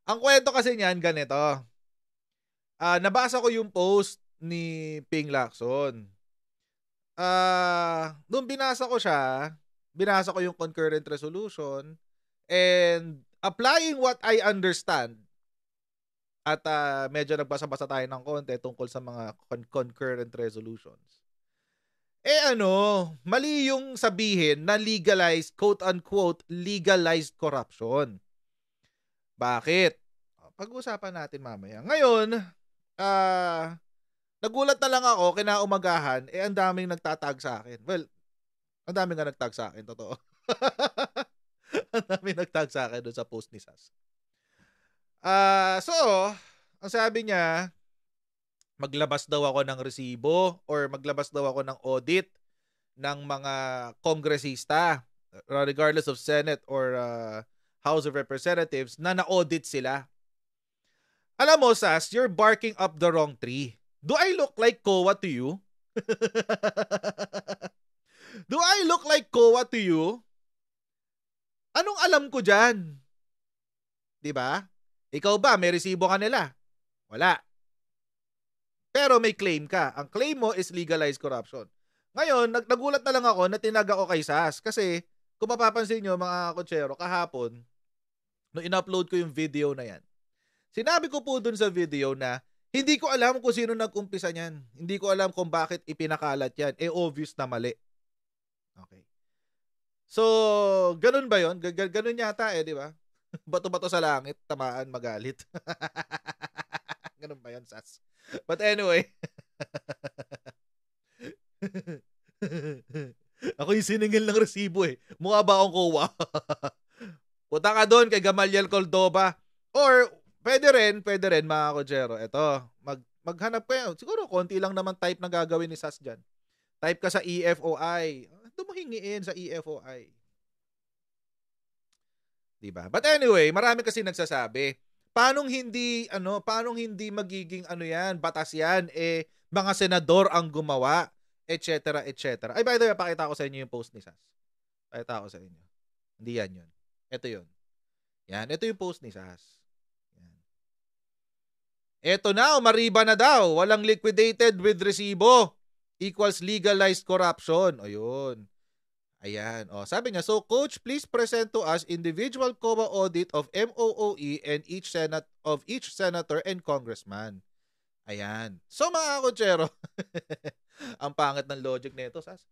Ang kwento kasi niyan ganito. Nabasa ko yung post ni Ping Lacson. Nung binasa ko yung concurrent resolution and applying what I understand at medyo nagbasa-basa tayo ng konti tungkol sa mga concurrent resolutions. Mali yung sabihin na legalized, quote-unquote, legalized corruption. Bakit? Pag-uusapan natin mamaya. Ngayon, nagulat na lang ako, kinaumagahan, ang daming nagtatag sa akin. Well, ang daming nga nagtag sa akin, totoo. Ang daming nagtag sa akin doon sa post ni Sas. So, ang sabi niya, maglabas daw ako ng resibo or maglabas daw ako ng audit ng mga kongresista, regardless of Senate or House of Representatives, na na-audit sila. Alam mo, Sas, you're barking up the wrong tree. Do I look like COA to you? Do I look like COA to you? Anong alam ko dyan? Diba? Ikaw ba, may resibo ka nila? Wala. Pero may claim ka. Ang claim mo is legalized corruption. Ngayon, nagulat na lang ako na tinaga ko kay Sas. Kasi, kung mapapansin nyo mga kotsero, kahapon, nung in-upload ko yung video na yan, sinabi ko po dun sa video na hindi ko alam kung sino nag-umpisa niyan. Hindi ko alam kung bakit ipinakalat yan. Obvious na mali. Okay. So, ganun ba yun? Ganun yata di ba? Bato-bato sa langit, tamaan, magalit. Ganun ba yun, Sas? But anyway. Ako yung siningil ng resibo Mukha ba akong COA? Punta ka doon kay Gamaliel Cordoba. Or, pwede rin mga kotsero. Ito, maghanap kayo. Siguro, konti lang naman type na gagawin ni Sas dyan. Type ka sa EFOI. Dumahingiin sa EFOI. Diba? But anyway, marami kasi nagsasabi, paano hindi magiging batas yan, mga senador ang gumawa, etc. Ay, by the way, pakita ko sa inyo yung post ni Sas. Pakita ko sa inyo. Hindi yan yun. Ito yun. Yan, ito yung post ni Sas. Yan. Ito na, mariba na daw. Walang liquidated with resibo equals legalized corruption. Ayun. Ayan. Sabi niya, so coach, please present to us individual COA audit of MOOE and each senator and congressman. Ayan. So mga kotsero, ang pangit ng logic nito, Sas.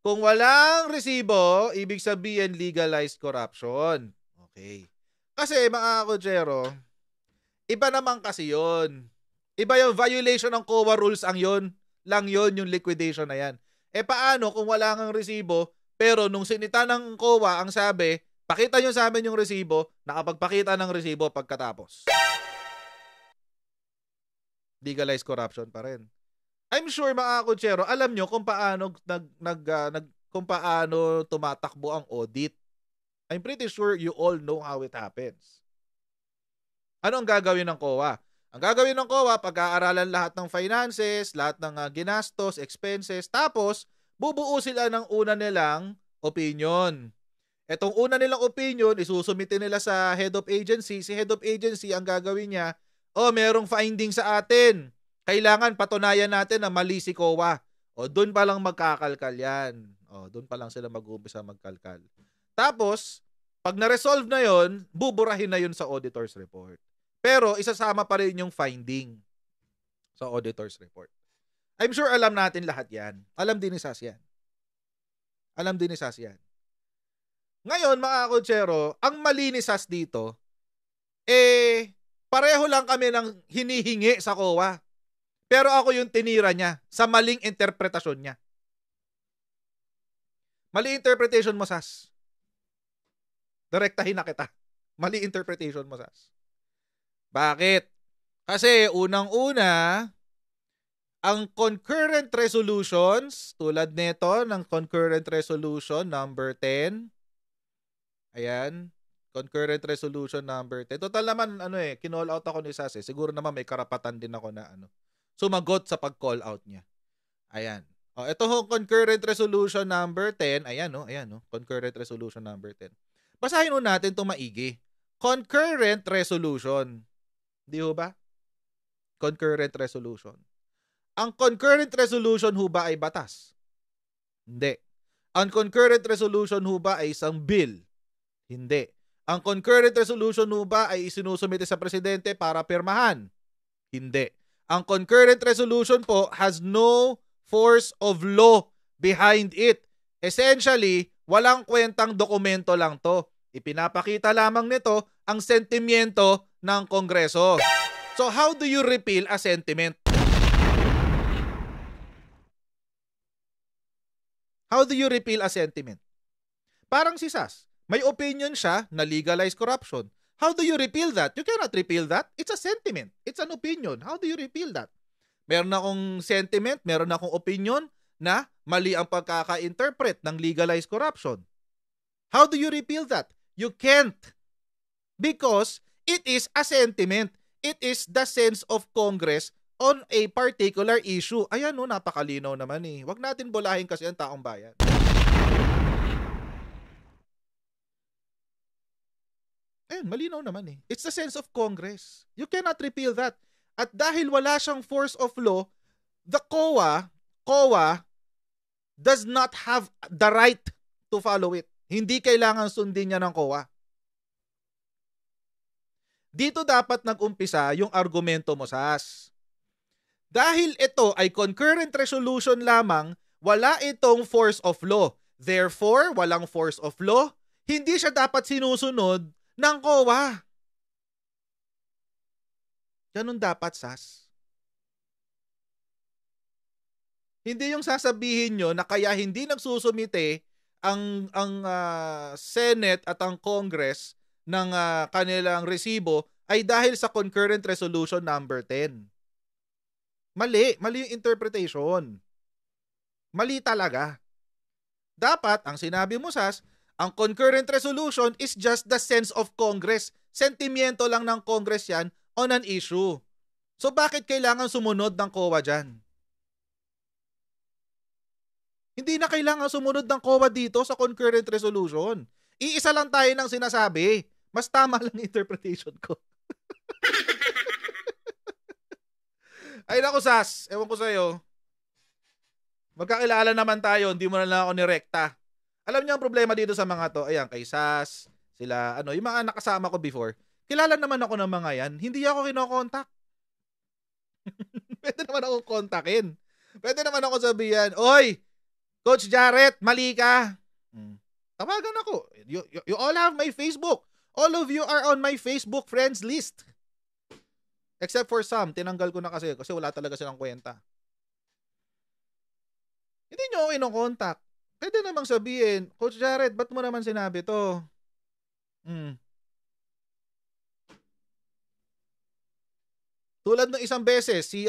Kung walang resibo, ibig sabihin legalized corruption. Okay. Kasi mga kotsero, iba naman kasi yon. Iba yung violation ng COA rules lang yon yung liquidation na yan. Paano kung wala ngang resibo, pero nung sinita ng COA, ang sabi, pakita nyo sa amin yung resibo, nakapagpakita ng resibo pagkatapos. Legalized corruption pa rin. I'm sure mga kotsero, alam nyo kung paano kung paano tumatakbo ang audit. I'm pretty sure you all know how it happens. Ano ang gagawin ng COA? Ang gagawin ng COA, pag-aaralan lahat ng finances, lahat ng ginastos, expenses, tapos bubuo sila ng una nilang opinion. Etong una nilang opinion, isusumite nila sa head of agency. Si head of agency, ang gagawin niya, merong finding sa atin. Kailangan patunayan natin na mali si COA. Doon pa lang magkakalkal yan. Doon pa lang sila mag-uumpisa magkalkal. Tapos, pag na-resolve na yon, buburahin na yun sa auditor's report. Pero, isasama pa rin yung finding sa auditor's report. I'm sure alam natin lahat yan. Alam din ni Sas yan. Ngayon, mga kotsero, ang mali ni Sas dito, pareho lang kami ng hinihingi sa COA. Pero ako yung tinira niya sa maling interpretasyon niya. Mali interpretation mo, Sas. Direktahin na kita. Mali interpretation mo, Sas. Bakit? Kasi unang-una, ang concurrent resolutions, tulad nito ng concurrent resolution number 10, ayan, concurrent resolution number 10. Total naman, kinall out ako ni Sas. Siguro naman may karapatan din ako na sumagot sa pag-call out niya. Ayan. Ito ho, concurrent resolution number 10. Ayan, concurrent resolution number 10. Basahin mo natin itong maigi. concurrent resolution. Di ho ba? Concurrent resolution. Ang concurrent resolution ho ba ay batas? Hindi. Ang concurrent resolution ho ba ay isang bill? Hindi. Ang concurrent resolution ho ba ay isinusumite sa presidente para pirmahan? Hindi. Ang concurrent resolution po has no force of law behind it. Essentially, walang kwentang dokumento lang to. Ipinapakita lamang nito ang sentimiento ng Kongreso. So how do you repeal a sentiment? How do you repeal a sentiment? Parang si Sas, may opinion siya na legalize corruption. How do you repeal that? You cannot repeal that. It's a sentiment. It's an opinion. How do you repeal that? Meron akong sentiment, meron akong opinion na mali ang pagkaka-interpret ng legalized corruption. How do you repeal that? You can't. Because it is a sentiment. It is the sense of Congress on a particular issue. Ayan o, napakalinaw naman eh. Huwag natin bulahin kasi ang taong bayan. Ayan, malinaw naman eh. It's the sense of Congress. You cannot repeal that. At dahil wala siyang force of law, the COA does not have the right to follow it. Hindi kailangan sundin niya ng COA. Dito dapat nag-umpisa yung argumento mo, Sas. Dahil ito ay concurrent resolution lamang, wala itong force of law. Therefore, walang force of law, hindi siya dapat sinusunod ng COA. Ganun dapat, Sas. Hindi yung sasabihin nyo na kaya hindi nagsusumite ang Senate at ang Congress ng kanilang resibo ay dahil sa concurrent resolution number 10. Mali yung interpretation. Mali talaga. Dapat, ang sinabi mo, Sas, ang concurrent resolution is just the sense of Congress. Sentimiento lang ng Congress yan on an issue. So bakit kailangan sumunod ng COA dyan? Hindi na kailangan sumunod ng COA dito sa concurrent resolution. Iisa lang tayo ng sinasabi. Mas tama lang interpretation ko. Ay naku, Sas, ewan ko sa'yo. Magkakilala naman tayo, hindi mo na lang ako nirekta. Alam niyo ang problema dito sa mga to, ayan, kay Sas, sila, yung mga nakasama ko before, kilala naman ako ng mga yan, hindi ako kinokontak. Pwede naman ako kontakin. Pwede naman ako sabihan, oy, Coach Jarrett, mali ka. Tawagan ako. You all have my Facebook. All of you are on my Facebook friends list. Except for some, tinanggal ko na kasi wala talaga silang kwenta. Hindi nyo ako ino-contact. Pwede namang sabihin, Coach Jarrett, ba't mo naman sinabi to? Tulad ng isang beses, si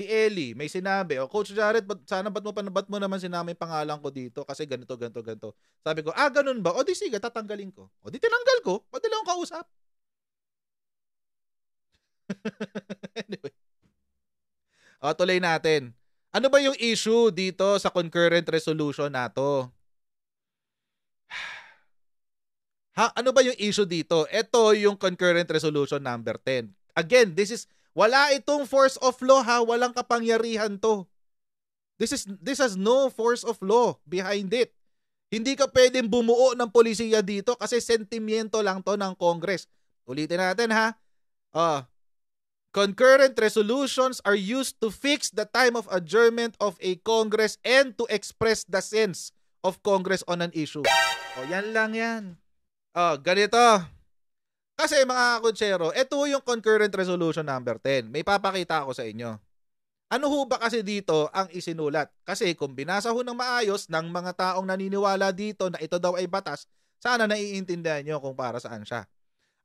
Ellie, may sinabi, Coach Jarrett, ba't mo naman sinabi yung pangalan ko dito kasi ganito. Sabi ko, ganun ba? O di sige, tatanggalin ko. O di tinanggal ko. Madali akong kausap. Anyway. Tuloy natin. Ano ba yung issue dito sa concurrent resolution nato? Ano ba yung issue dito? Ito yung concurrent resolution number 10. Again, wala itong force of law ha, walang kapangyarihan to. This has no force of law behind it. Hindi ka pwedeng bumuo ng polisiya dito kasi sentimiento lang to ng Congress. Ulitin natin ha. Concurrent resolutions are used to fix the time of adjournment of a Congress and to express the sense of Congress on an issue. Yan lang yan. Ganito. Kasi mga kutsero, ito yung concurrent resolution number 10. May papakita ako sa inyo. Ano ho ba kasi dito ang isinulat? Kasi kung binasa ho ng maayos ng mga taong naniniwala dito na ito daw ay batas, sana naiintindihan nyo kung para saan siya.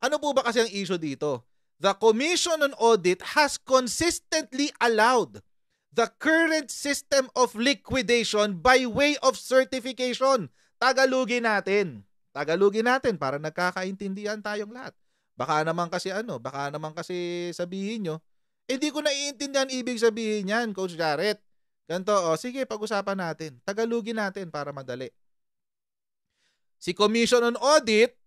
Ano po ba kasi ang issue dito? The Commission on Audit has consistently allowed the current system of liquidation by way of certification. Tagalugin natin para nagkakaintindihan tayong lahat. Baka naman kasi sabihin nyo, hindi ko naiintindihan ibig sabihin yan, Coach Jarrett. Ganito, sige, pag-usapan natin. Tagalugin natin para madali. Si Commission on Audit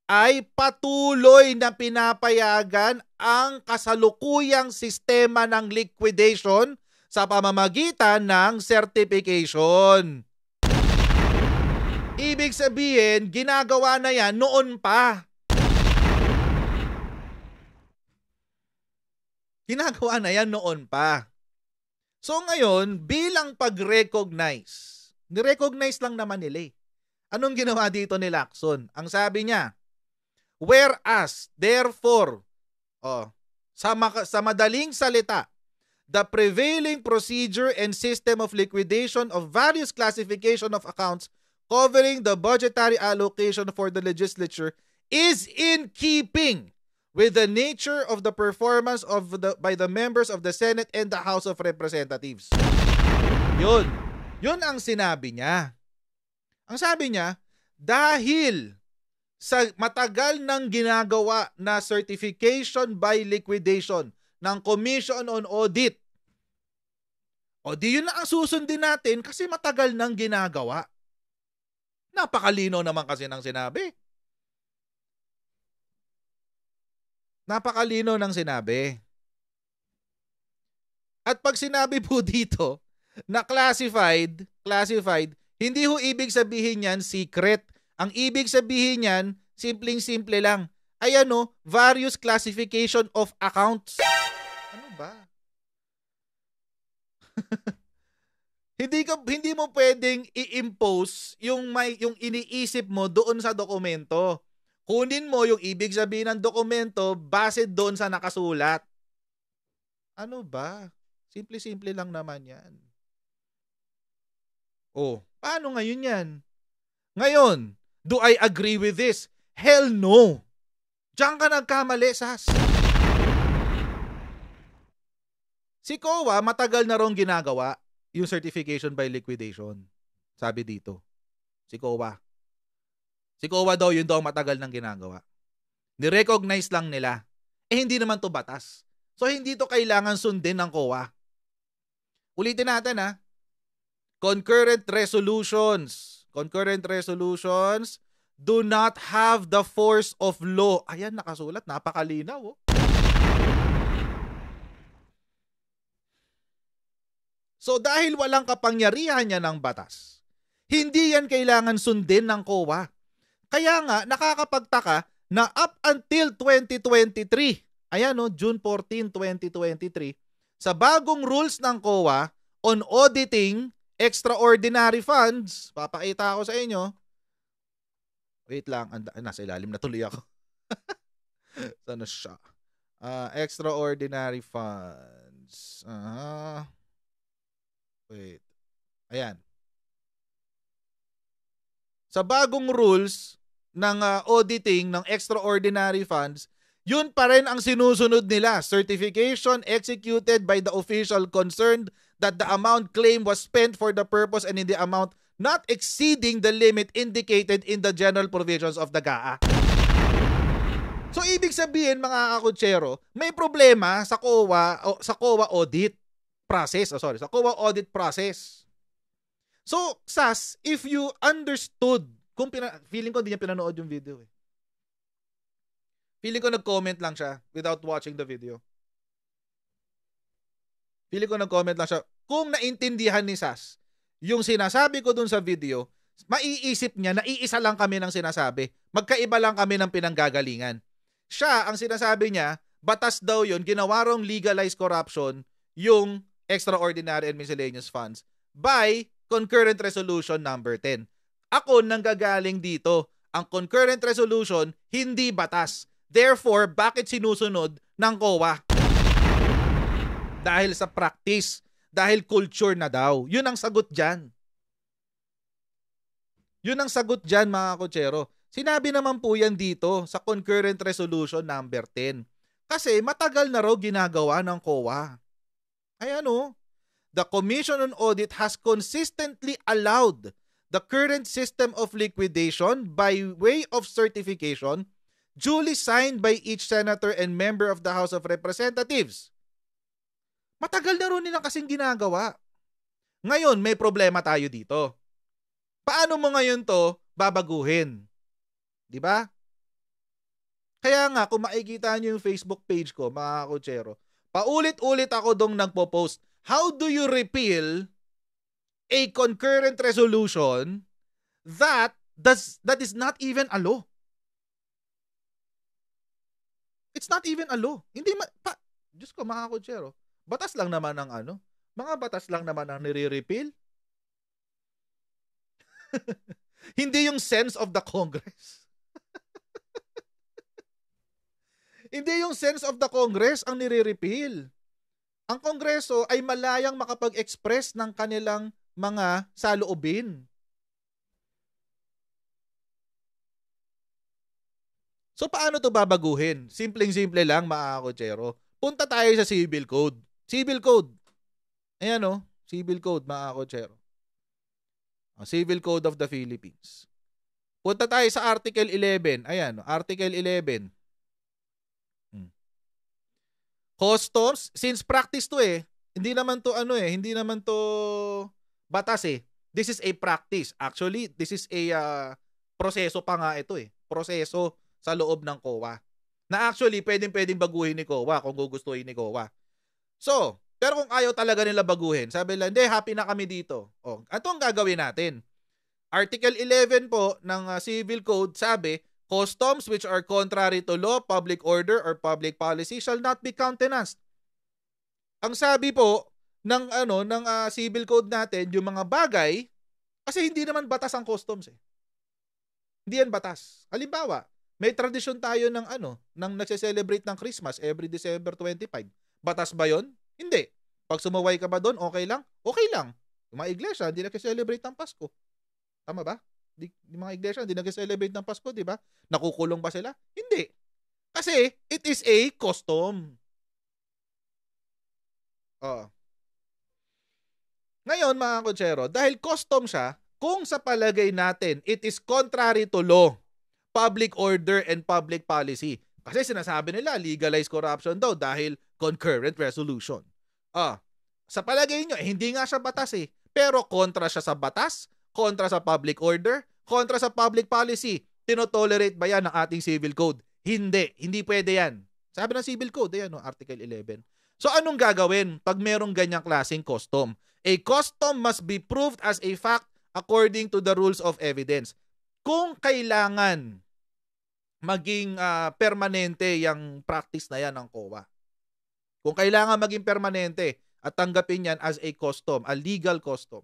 ay patuloy na pinapayagan ang kasalukuyang sistema ng liquidation sa pamamagitan ng certification. Ibig sabihin, ginagawa na yan noon pa. Ginagawa na yan noon pa. So ngayon, bilang pag-recognize, ni-recognize lang naman nila eh. Anong ginawa dito ni Lacson? Ang sabi niya, whereas, therefore, sa madaling salita, the prevailing procedure and system of liquidation of various classification of accounts covering the budgetary allocation for the legislature is in keeping with the nature of the performance by the members of the Senate and the House of Representatives. Yun ang sinabi niya. Ang sabi niya, dahil sa matagal nang ginagawa na certification by liquidation ng Commission on Audit, o di yun na ang susundin natin kasi matagal nang ginagawa. Napakalino naman kasi ng sinabi. Napakalino ng sinabi. At pag sinabi po dito na classified, hindi ho ibig sabihin yan secret. Ang ibig sabihin yan, simpleng-simple lang. Ayan o, various classification of accounts. Ano ba? Hindi mo pwedeng i-impose yung iniisip mo doon sa dokumento. Kunin mo yung ibig sabihin ng dokumento base doon sa nakasulat. Ano ba? Simple-simple lang naman yan. Oh, paano ngayon yan? Ngayon, do I agree with this? Hell no! Diyan ka nagkamali, Sas. Si COA matagal na rong ginagawa yung certification by liquidation. Sabi dito. Si COA. Si COA daw yun daw matagal nang ginagawa. Ni-recognize lang nila. Hindi naman to batas. So hindi to kailangan sundin ng COA. Ulitin natin ha. Concurrent resolutions do not have the force of law. Ayan, nakasulat. Napakalinaw. Oh. So dahil walang kapangyarihan niya ng batas, hindi yan kailangan sundin ng COA. Kaya nga, nakakapagtaka na up until 2023, ayan no, June 14, 2023, sa bagong rules ng COA on auditing extraordinary funds, papakita ko sa inyo. Wait lang, nasa ilalim na tuloy ako. Sana siya? Extraordinary funds. Wait. Ayan. Sa bagong rules ng auditing ng extraordinary funds, yun pa rin ang sinusunod nila. Certification executed by the official concerned that the amount claimed was spent for the purpose and in the amount not exceeding the limit indicated in the general provisions of the GAA. So ibig sabihin mga kakutsero, may problema sa COA audit process. Sa COA audit process. So, Sas, if you understood, feeling ko hindi niya pinanood yung video eh. Feeling ko nag-comment lang siya without watching the video. Feeling ko nag-comment lang siya. Kung naintindihan ni Sas yung sinasabi ko dun sa video, maiisip niya na iisa lang kami ng sinasabi. Magkaiba lang kami ng pinanggagalingan. Siya, ang sinasabi niya, batas daw yun, ginawarong legalized corruption yung extraordinary and miscellaneous funds by concurrent resolution number 10. Ako nanggagaling dito. Ang concurrent resolution, hindi batas. Therefore, bakit sinusunod ng COA? Dahil sa practice. Dahil culture na daw. Yun ang sagot dyan. Yun ang sagot dyan mga kutsero. Sinabi naman po yan dito sa concurrent resolution number 10. Kasi matagal na raw ginagawa ng COA. Ayan o. The Commission on Audit has consistently allowed the current system of liquidation by way of certification duly signed by each senator and member of the House of Representatives. Matagal na rin nilang kasing ginagawa. Ngayon, may problema tayo dito. Paano mo ngayon to babaguhin? Di ba? Kaya nga, kung makikita nyo yung Facebook page ko, mga kakutsero, paulit-ulit ako dong nagpo-post, how do you repeal a concurrent resolution that is not even a law? It's not even a law. Hindi Diyos ko, mga kakutsero, batas lang naman ang mga batas lang naman ang nire-repeal. Hindi yung sense of the Congress. Hindi yung sense of the Congress ang nire-repeal. Ang Kongreso ay malayang makapag-express ng kanilang mga saloobin. So paano to babaguhin? Simpleng-simple lang, mga kakutsero. Punta tayo sa Civil Code. Civil Code. Ayan Civil Code, mga kakutsero. Civil Code of the Philippines. Punta tayo sa Article 11. Ayan, Article 11. Customs, since practice to hindi naman to hindi naman to batas This is a practice. Actually, this is a proseso pa nga ito Proseso sa loob ng COA. Na actually, pwedeng baguhin ni COA kung gugustuhin ni COA. So, pero kung ayaw talaga nila baguhin, sabi nila, hindi, happy na kami dito. Ito ang gagawin natin. Article 11 po ng Civil Code sabi, customs which are contrary to law, public order, or public policy shall not be countenanced. Ang sabi po ng Civil Code natin, yung mga bagay, kasi hindi naman batas ang customs Hindi yan batas. Halimbawa, may tradisyon tayo ng ng nagse-celebrate ng Christmas every December 25. Batas ba 'yon? Hindi. Pag sumuway ka ba doon, okay lang? Okay lang. Yung mga iglesia, hindi nagse-celebrate ng Pasko. Tama ba? Yung mga iglesia, hindi nag-celebrate ng Pasko, di ba? Nakukulong ba sila? Hindi. Kasi, it is a custom. Ngayon, mga kutsero, dahil custom siya, kung sa palagay natin, it is contrary to law, public order, and public policy. Kasi sinasabi nila, legalize corruption daw dahil concurrent resolution. Sa palagay nyo, hindi nga siya batas pero kontra siya sa batas, kontra sa public order, kontra sa public policy. Tinotolerate ba yan ng ating Civil Code? Hindi. Hindi pwede yan. Sabi ng Civil Code, Article 11. So anong gagawin pag merong ganyang klaseng custom? A custom must be proved as a fact according to the rules of evidence. Kung kailangan maging permanente yung practice na yan ng COA. Kung kailangan maging permanente at tanggapin yan as a custom, a legal custom,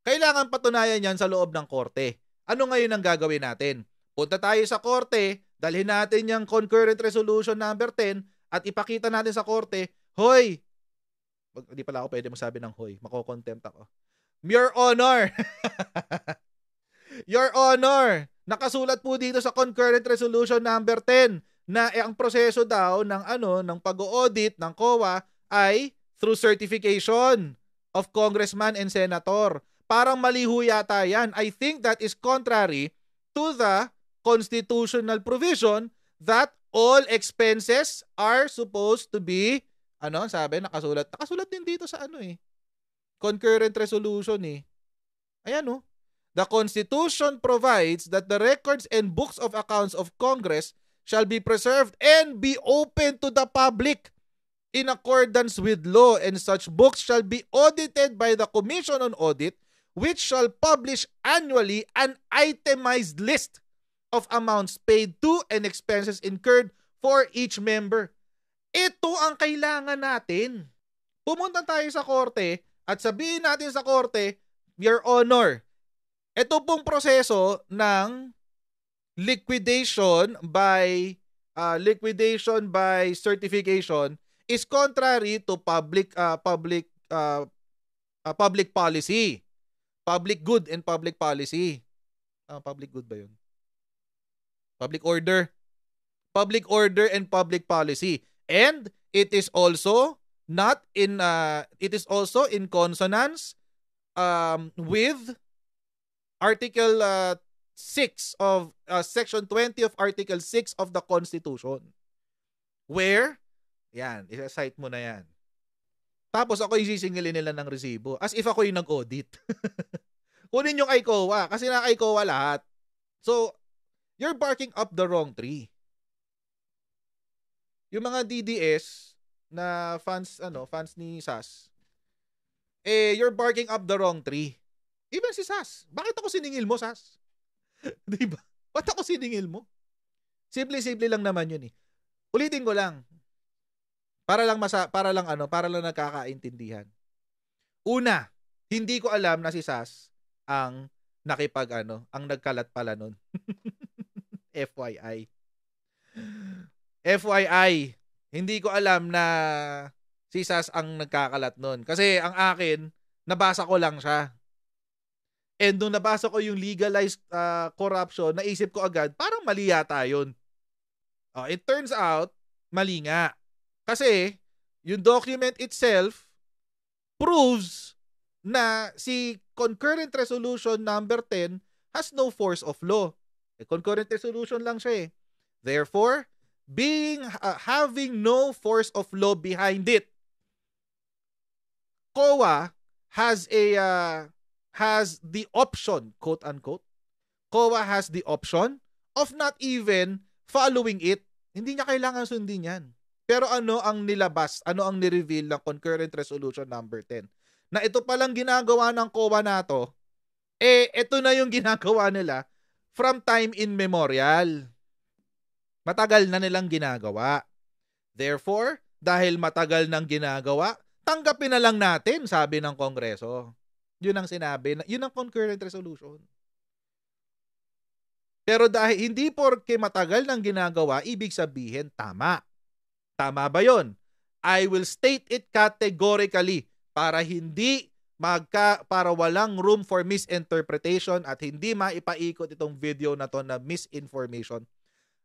kailangan patunayan yan sa loob ng korte. Ano ngayon ang gagawin natin? Punta tayo sa korte, dalhin natin yung concurrent resolution number 10 at ipakita natin sa korte, hoy, hindi pala ako pwede magsabi ng hoy, makokontempt ako. Your Honor, Your Honor, nakasulat po dito sa concurrent resolution number 10 na ang proseso daw ng pag-audit ng COA ay through certification of congressman and senator. Parang maliho yata yan. I think that is contrary to the constitutional provision that all expenses are supposed to be, sabi, nakasulat din dito sa concurrent resolution Ayan The Constitution provides that the records and books of accounts of Congress shall be preserved and be open to the public in accordance with law, and such books shall be audited by the Commission on Audit, which shall publish annually an itemized list of amounts paid to and expenses incurred for each member. Ito ang kailangan natin. Pumunta tayo sa korte at sabihin natin sa korte, Your Honor, ito pong proseso ng liquidation by certification is contrary to public policy. Public good and public policy. Public good ba yun? Public order. Public order and public policy. And it is also in consonance with Article 6 of Section 20 of Article 6 of the Constitution. Where, yan, isa-cite mo na yan. Tapos ako yung sisingilin nila ng resibo as if ako yung nag-audit. Kunin yung kay COA kasi na kay COA lahat. So, you're barking up the wrong tree. yung mga DDS na fans ni SAS, you're barking up the wrong tree. Even si SAS. Bakit ako siningil mo, SAS? 'Di ba? Ba't ako siningil mo? Simple-simple lang naman yun eh. Ulitin ko lang. Para lang nagkakaintindihan. Una, hindi ko alam na si SAS ang ang nagkalat pala nun. FYI. FYI, hindi ko alam na si SAS ang nagkakalat nun. Kasi ang akin, nabasa ko lang siya. And nung nabasa ko yung legalized corruption, naisip ko agad, parang mali yata yun. It turns out, mali nga. Kasi, yung document itself proves na si Concurrent Resolution number 10 has no force of law. Concurrent resolution lang siya eh. Therefore, having no force of law behind it, COA has the option, quote unquote, COA has the option of not even following it. Hindi niya kailangan sundin yan. Pero ano ang nilabas, ano ang nireveal ng Concurrent Resolution number 10? Na ito palang ginagawa ng COA na to, ito na yung ginagawa nila from time immemorial. Matagal na nilang ginagawa. Therefore, dahil matagal nang ginagawa, tanggapin na lang natin, sabi ng Kongreso. Yun ang sinabi, yun ang Concurrent Resolution. Pero dahil hindi porke matagal nang ginagawa, ibig sabihin tama. Tama ba yun? I will state it categorically para para walang room for misinterpretation at hindi maipaikot itong video na to na misinformation.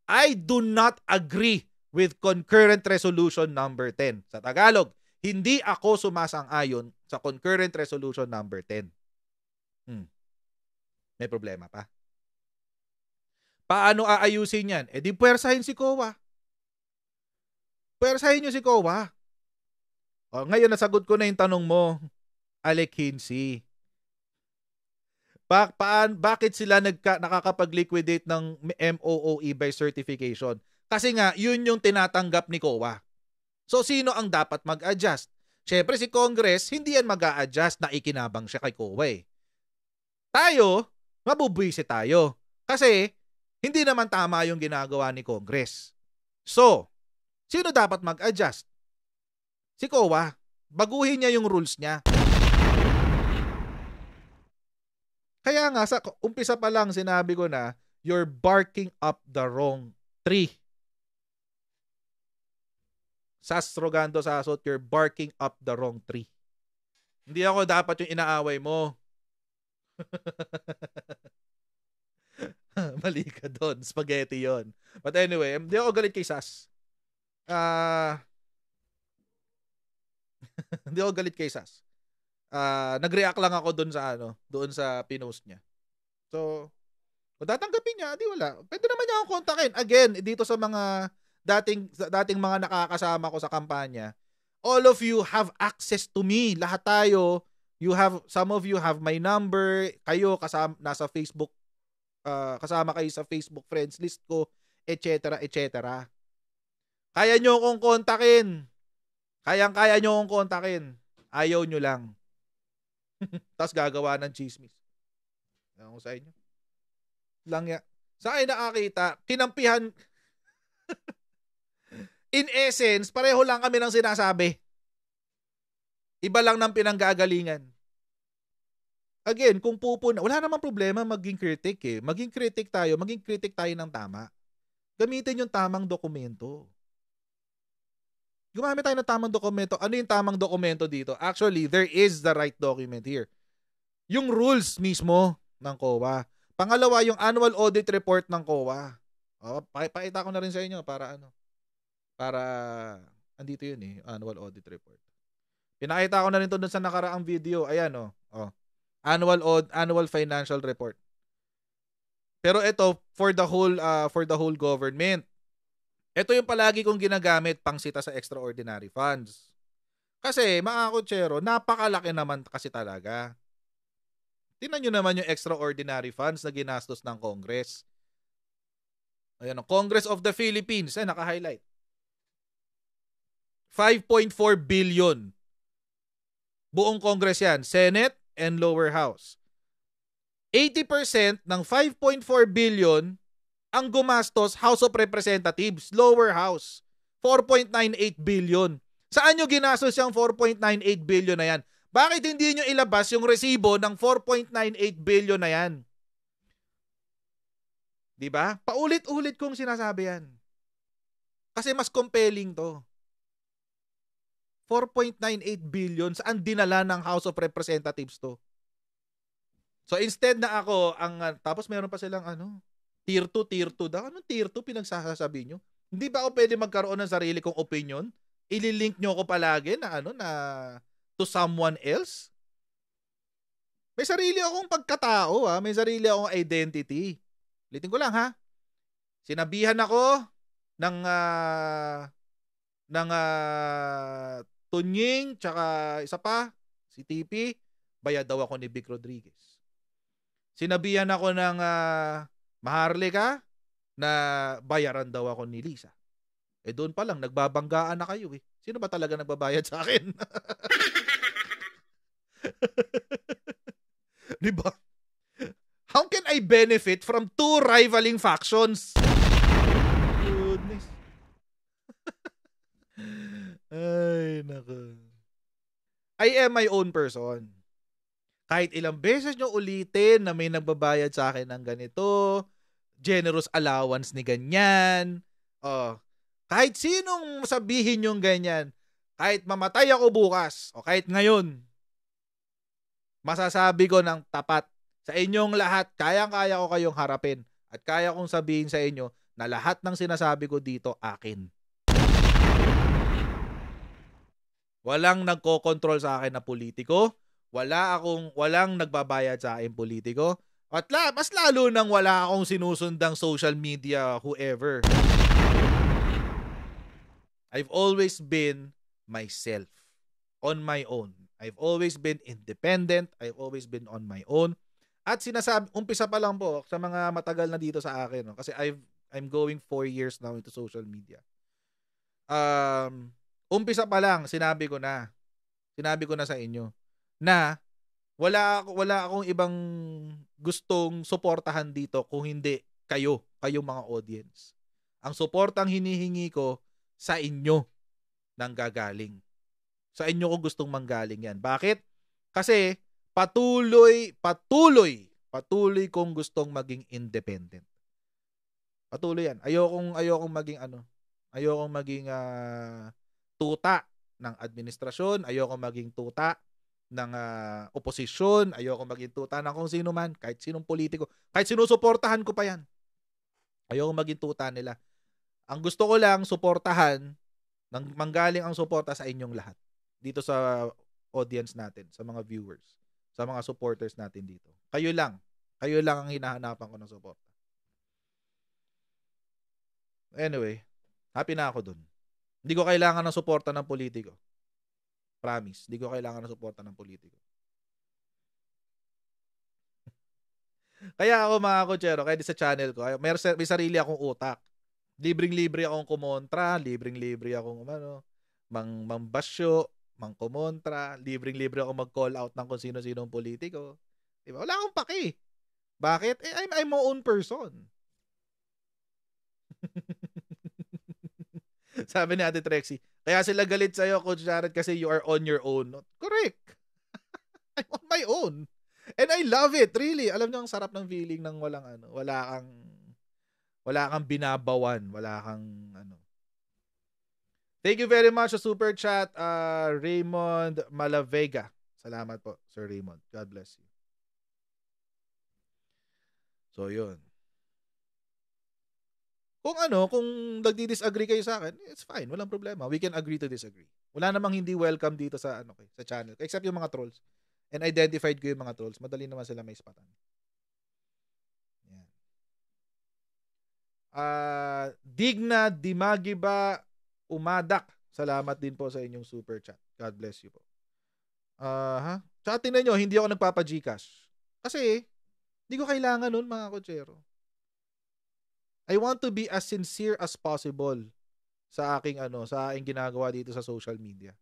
I do not agree with Concurrent Resolution number 10. Sa Tagalog, hindi ako sumasang-ayon sa Concurrent Resolution number 10. May problema pa. Paano aayusin yan? Di puwersahin si COA. Puwersahin nyo si COA. Ngayon, nasagot ko na yung tanong mo, Alec Hinsey. Bakit sila nakakapag-liquidate ng MOOE by certification? Kasi nga, yun yung tinatanggap ni COA. So, sino ang dapat mag-adjust? Siyempre, si Congress, hindi yan mag-a-adjust na ikinabang siya kay COA eh. Tayo, mabubwisi tayo. Kasi, hindi naman tama yung ginagawa ni Congress. So, sino dapat mag-adjust? Si COA. Baguhin niya yung rules niya. Kaya nga, sa umpisa pa lang sinabi ko na, you're barking up the wrong tree. SAS Rogando Sasot, you're barking up the wrong tree. Hindi ako dapat yung inaaway mo. Mali ka doon. Spaghetti yon. But anyway, hindi ako galit kay SAS. Hindi ako galit kay SAS. Nag-react lang ako doon sa pinost niya. So, kung tatanggapin niya, di wala. Pwede naman niya akong kontakin. Again, dito sa mga dating mga nakakasama ko sa kampanya, all of you have access to me. Lahat tayo, some of you have my number, kayo nasa Facebook, kasama kayo sa Facebook friends list ko, etc. etc. Kaya nyo akong kontakin. Kaya nyo akong kontakin. Ayaw nyo lang. Tapos gagawa ng chismis. Ewan ko sa inyo. Lang ya. Sa akin nakakita, kinampihan. In essence, pareho lang kami ng sinasabi. Iba lang ng pinanggagalingan. Again, kung wala namang problema maging critic eh. Maging critic tayo ng tama. Gamitin yung tamang dokumento. Gumamit tayo ng tamang dokumento. Ano yung tamang dokumento dito? Actually, there is the right document here. Yung rules mismo ng COA. Pangalawa, yung annual audit report ng COA. Pakita ko na rin sa inyo para andito yun eh, annual audit report. Pinakita ko na rin to dun sa nakaraang video. Ayan annual financial report. Pero ito for the whole government. Ito yung palagi kong ginagamit pangsita sa extraordinary funds. Kasi, mga kutsero, napakalaki naman kasi talaga. Tingnan nyo naman yung extraordinary funds na ginastos ng Congress. Ayan, Congress of the Philippines. Naka-highlight. 5.4 billion. Buong Congress yan. Senate and lower house. 80% ng 5.4 billion ang gumastos House of Representatives, lower house. 4.98 billion. Saan nyo ginastos yung 4.98 billion na yan? Bakit hindi nyo ilabas yung resibo ng 4.98 billion na yan? Diba? Paulit-ulit kong sinasabi yan. Kasi mas compelling to. 4.98 billion saan dinala ng House of Representatives to? So instead na ako tapos meron pa silang tier 2 daw. Anong tier 2 pinagsasabi nyo? Hindi ba ako pwede magkaroon ng sarili kong opinion? Ililink nyo ko palagi na na to someone else? May sarili akong pagkatao, may sarili akong identity. Ulitin ko lang ha. Sinabihan ako ng Tunying tsaka isa pa si TP, bayad daw ako ni Vic Rodriguez. Sinabihan ako ng Maharlika na bayaran daw ako ni Lisa. Doon pa lang nagbabanggaan na kayo eh. Sino ba talaga nagbabayad sa akin? Di ba? How can I benefit from two rivaling factions? Goodness. Ay, nako. I am my own person. Kahit ilang beses nyo ulitin na may nagbabayad sa akin ng ganito, generous allowance ni ganyan, kahit sinong sabihin yung ganyan, kahit mamatay ako bukas, o kahit ngayon, masasabi ko ng tapat sa inyong lahat, kayang-kaya ko kayong harapin at kaya kong sabihin sa inyo na lahat ng sinasabi ko dito akin. Walang nagko-control sa akin na politiko. Walang nagbabayad sa akin politiko. At mas lalo nang wala akong sinusundang social media whoever. I've always been myself. On my own. I've always been independent. I've always been on my own. At umpisa pa lang po sa mga matagal na dito sa akin. Kasi I'm going 4 years now into social media. Umpisa pa lang, sinabi ko na sa inyo na wala akong ibang gustong suportahan dito kung hindi kayong mga audience. Ang suportang hinihingi ko sa inyo nang gagaling. Sa inyo ko gustong manggaling yan. Bakit? Kasi patuloy kong gustong maging independent. Patuloy yan. Ayokong maging tuta ng administrasyon, ayokong maging tuta ng oposisyon, ayokong maging tuta ng kung sino man, kahit sinong politiko, kahit sinusuportahan ko pa yan. Ayokong maging tuta nila. Ang gusto ko lang suportahan, manggaling ang suporta sa inyong lahat. Dito sa audience natin, sa mga viewers, sa mga supporters natin dito. Kayo lang ang hinahanapan ko ng suporta. Anyway, happy na ako dun. Hindi ko kailangan ng suporta ng politiko. Promise, hindi ko kailangan ng suporta ng politiko. Kaya ako mga kotsero, kaya sa channel ko, may sarili akong utak. Libreng-libre akong kumontra, libreng-libre akong mangbasyo, mangkumontra, libreng-libre akong mag-call out ng kung sino-sinong politiko. Diba? Wala akong paki. Bakit? I'm my own person. Sabi ni Ate Trexie, kaya sila galit sa'yo, Coach Jared, kasi you are on your own. Correct. I'm on my own. And I love it, really. Alam niyo, ang sarap ng feeling ng wala kang binabawan, wala kang Thank you very much sa super chat, Raymond Malavega. Salamat po, Sir Raymond. God bless you. So, yun. Kung nagdi-disagree kayo sa akin, it's fine, walang problema. We can agree to disagree. Wala namang hindi welcome dito sa sa channel, except yung mga trolls. And identified ko yung mga trolls. Madali naman sila may ispatan. Yan. Digna Dimagiba Umadak. Salamat din po sa inyong super chat. God bless you po. Chatin na nyo, hindi ako nagpapa-Gcash. Kasi, hindi ko kailangan nun, mga kotsero. I want to be as sincere as possible sa aking sa aking ginagawa dito sa social media.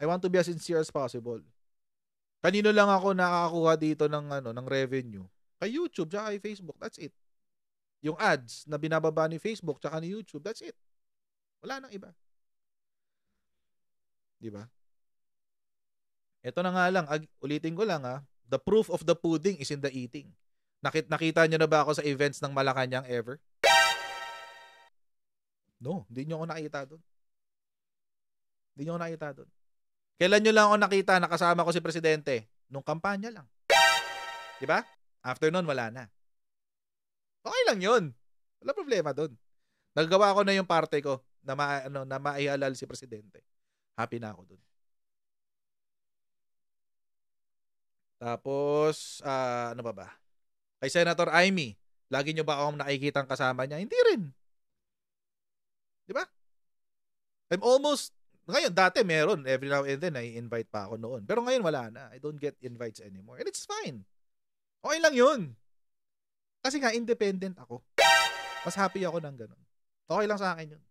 I want to be as sincere as possible. Kanino lang ako nakakakuha dito ng revenue? Kay YouTube tsaka kay Facebook. That's it. Yung ads na binababa ni Facebook tsaka ni YouTube, that's it. Wala nang iba. Di ba? Ito na nga lang, ulitin ko lang the proof of the pudding is in the eating. Nakita nyo na ba ako sa events ng Malacanang ever? No, hindi nyo ako nakita doon. Hindi nyo ako nakita doon. Kailan nyo lang ako nakita na kasama ko si Presidente? Nung kampanya lang. Diba? After nun, wala na. Okay lang yun. Wala problema doon. Nagagawa ko na yung parte ko na maihalal si Presidente. Happy na ako doon. Tapos, ano ba? Kay Senator Amy, lagi nyo ba akong nakikitang kasama niya? Hindi rin. Diba? I'm almost, ngayon, dati meron. Every now and then, I-invite pa ako noon. Pero ngayon, wala na. I don't get invites anymore. And it's fine. Okay lang yun. Kasi nga, independent ako. Mas happy ako ng ganun. Okay lang sa akin yun.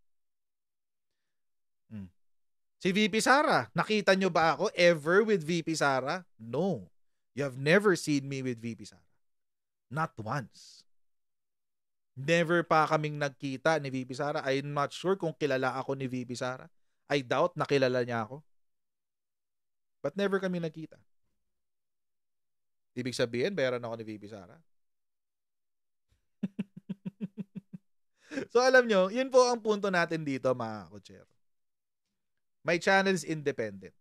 Si VP Sara, nakita nyo ba ako ever with VP Sara? No. You have never seen me with VP Sara. Not once. Never pa kaming nagkita ni VP Sara. I'm not sure kung kilala ako ni VP Sara. I doubt na kilala niya ako. But never kami nagkita. Ibig sabihin, bayaran ako ni VP Sara. So alam nyo, yun po ang punto natin dito, mga kotsero. My channel is independent.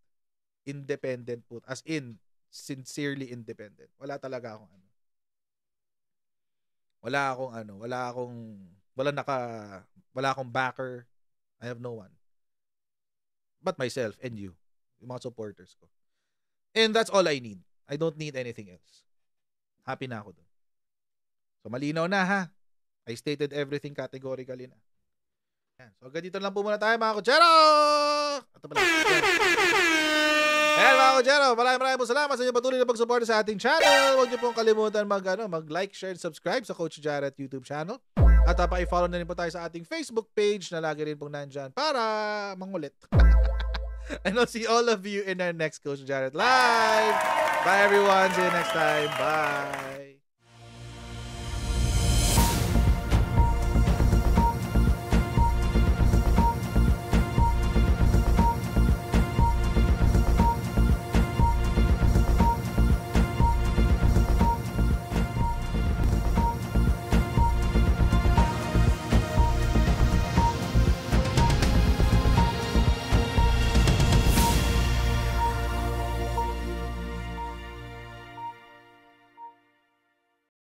Independent po. As in, sincerely independent. Wala talaga akong wala akong backer. I have no one. But myself and you. Yung mga supporters ko. And that's all I need. I don't need anything else. Happy na ako dun. So malinaw na ha. I stated everything categorically na. Yan. So hanggang dito lang po muna tayo, mga kotsero! Ito pala. Ayan, mga kotsero, maraming salamat sa inyo patuloy na pag-support sa ating channel. Huwag niyo pong kalimutan mag-like, share, and subscribe sa Coach Jarrett YouTube channel. At pa-follow na rin po tayo sa ating Facebook page na lagi rin pong nandyan para mangulit. And I'll see all of you in our next Coach Jarrett Live. Bye everyone. See you next time. Bye.